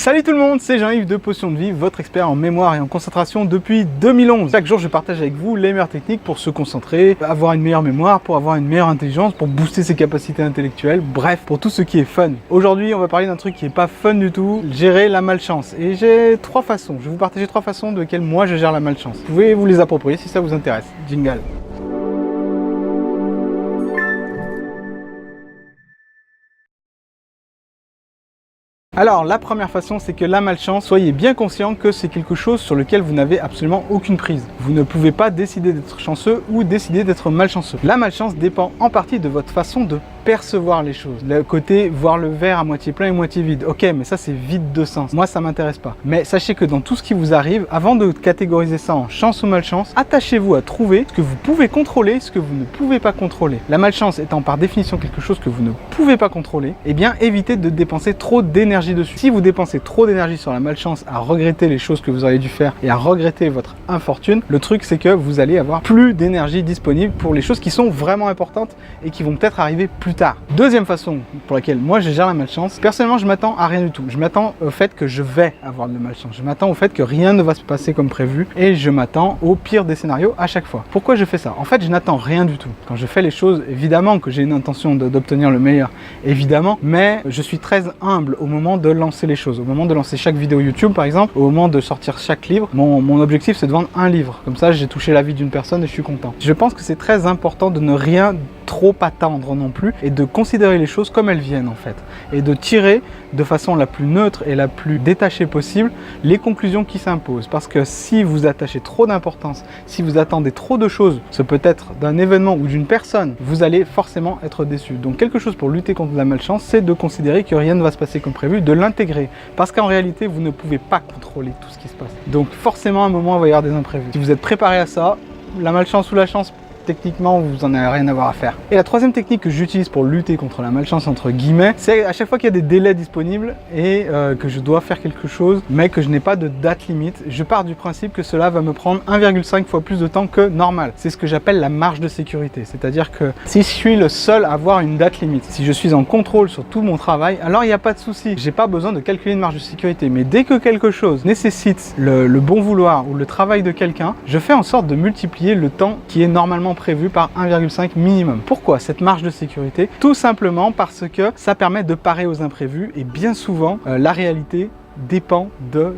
Salut tout le monde, c'est Jean-Yves de Potion de Vie, votre expert en mémoire et en concentration depuis 2011. Chaque jour, je partage avec vous les meilleures techniques pour se concentrer, avoir une meilleure mémoire, pour avoir une meilleure intelligence, pour booster ses capacités intellectuelles, bref, pour tout ce qui est fun. Aujourd'hui, on va parler d'un truc qui n'est pas fun du tout, gérer la malchance. Et j'ai trois façons, je vais vous partager trois façons de lesquelles moi je gère la malchance. Vous pouvez vous les approprier si ça vous intéresse. Jingle. Alors, la première façon, c'est que la malchance, soyez bien conscient que c'est quelque chose sur lequel vous n'avez absolument aucune prise. Vous ne pouvez pas décider d'être chanceux ou décider d'être malchanceux. La malchance dépend en partie de votre façon de percevoir les choses. Le côté voir le verre à moitié plein et moitié vide. Ok, mais ça c'est vide de sens. Moi, ça m'intéresse pas. Mais sachez que dans tout ce qui vous arrive, avant de catégoriser ça en chance ou malchance, attachez-vous à trouver ce que vous pouvez contrôler, ce que vous ne pouvez pas contrôler. La malchance étant par définition quelque chose que vous ne pouvez pas contrôler, eh bien évitez de dépenser trop d'énergie dessus. Si vous dépensez trop d'énergie sur la malchance à regretter les choses que vous auriez dû faire et à regretter votre infortune, le truc c'est que vous allez avoir plus d'énergie disponible pour les choses qui sont vraiment importantes et qui vont peut-être arriver plus tard. Deuxième façon pour laquelle moi je gère la malchance, personnellement je m'attends à rien du tout. Je m'attends au fait que je vais avoir de la malchance. Je m'attends au fait que rien ne va se passer comme prévu et je m'attends au pire des scénarios à chaque fois. Pourquoi je fais ça? En fait, je n'attends rien du tout. Quand je fais les choses, évidemment que j'ai une intention d'obtenir le meilleur, évidemment, mais je suis très humble au moment de lancer les choses. Au moment de lancer chaque vidéo YouTube par exemple, au moment de sortir chaque livre, mon objectif c'est de vendre un livre. Comme ça, j'ai touché la vie d'une personne et je suis content. Je pense que c'est très important de ne rien trop attendre non plus et de considérer les choses comme elles viennent en fait et de tirer de façon la plus neutre et la plus détachée possible les conclusions qui s'imposent, parce que si vous attachez trop d'importance, si vous attendez trop de choses, ce peut être d'un événement ou d'une personne, vous allez forcément être déçu. Donc quelque chose pour lutter contre la malchance, c'est de considérer que rien ne va se passer comme prévu, de l'intégrer, parce qu'en réalité vous ne pouvez pas contrôler tout ce qui se passe. Donc forcément à un moment il va y avoir des imprévus. Si vous êtes préparé à ça, la malchance ou la chance, techniquement, vous en avez rien à avoir à faire. Et la troisième technique que j'utilise pour lutter contre la malchance, entre guillemets, c'est à chaque fois qu'il y a des délais disponibles et que je dois faire quelque chose, mais que je n'ai pas de date limite, je pars du principe que cela va me prendre 1,5 fois plus de temps que normal. C'est ce que j'appelle la marge de sécurité. C'est-à-dire que si je suis le seul à avoir une date limite, si je suis en contrôle sur tout mon travail, alors il n'y a pas de souci. J'ai pas besoin de calculer une marge de sécurité. Mais dès que quelque chose nécessite le bon vouloir ou le travail de quelqu'un, je fais en sorte de multiplier le temps qui est normalement prévu par 1,5 minimum. Pourquoi cette marge de sécurité? Tout simplement parce que ça permet de parer aux imprévus et bien souvent la réalité dépend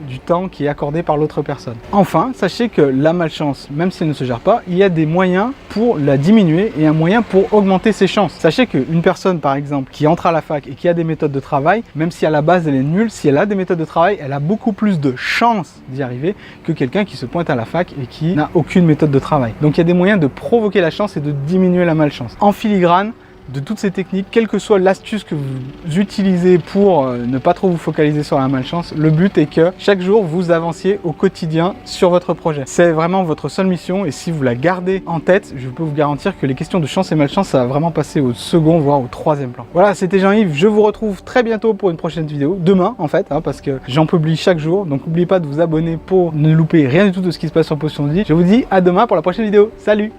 du temps qui est accordé par l'autre personne. Enfin, sachez que la malchance, même si elle ne se gère pas, il y a des moyens pour la diminuer et un moyen pour augmenter ses chances. Sachez qu'une personne, par exemple, qui entre à la fac et qui a des méthodes de travail, même si à la base elle est nulle, si elle a des méthodes de travail, elle a beaucoup plus de chances d'y arriver que quelqu'un qui se pointe à la fac et qui n'a aucune méthode de travail. Donc il y a des moyens de provoquer la chance et de diminuer la malchance. En filigrane de toutes ces techniques, quelle que soit l'astuce que vous utilisez pour ne pas trop vous focaliser sur la malchance, le but est que chaque jour vous avanciez au quotidien sur votre projet. C'est vraiment votre seule mission et si vous la gardez en tête, je peux vous garantir que les questions de chance et malchance, ça va vraiment passer au second voire au troisième plan. Voilà, c'était Jean-Yves, je vous retrouve très bientôt pour une prochaine vidéo, demain en fait, parce que j'en publie chaque jour, donc n'oubliez pas de vous abonner pour ne louper rien du tout de ce qui se passe sur Potion de Vie. Je vous dis à demain pour la prochaine vidéo, salut!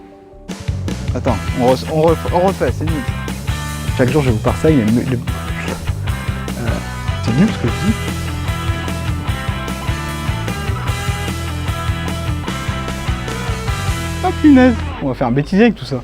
Attends, on refait, c'est nul. Chaque jour je vous partage c'est nul ce que je dis. Ah punaise, on va faire un bêtisier avec tout ça.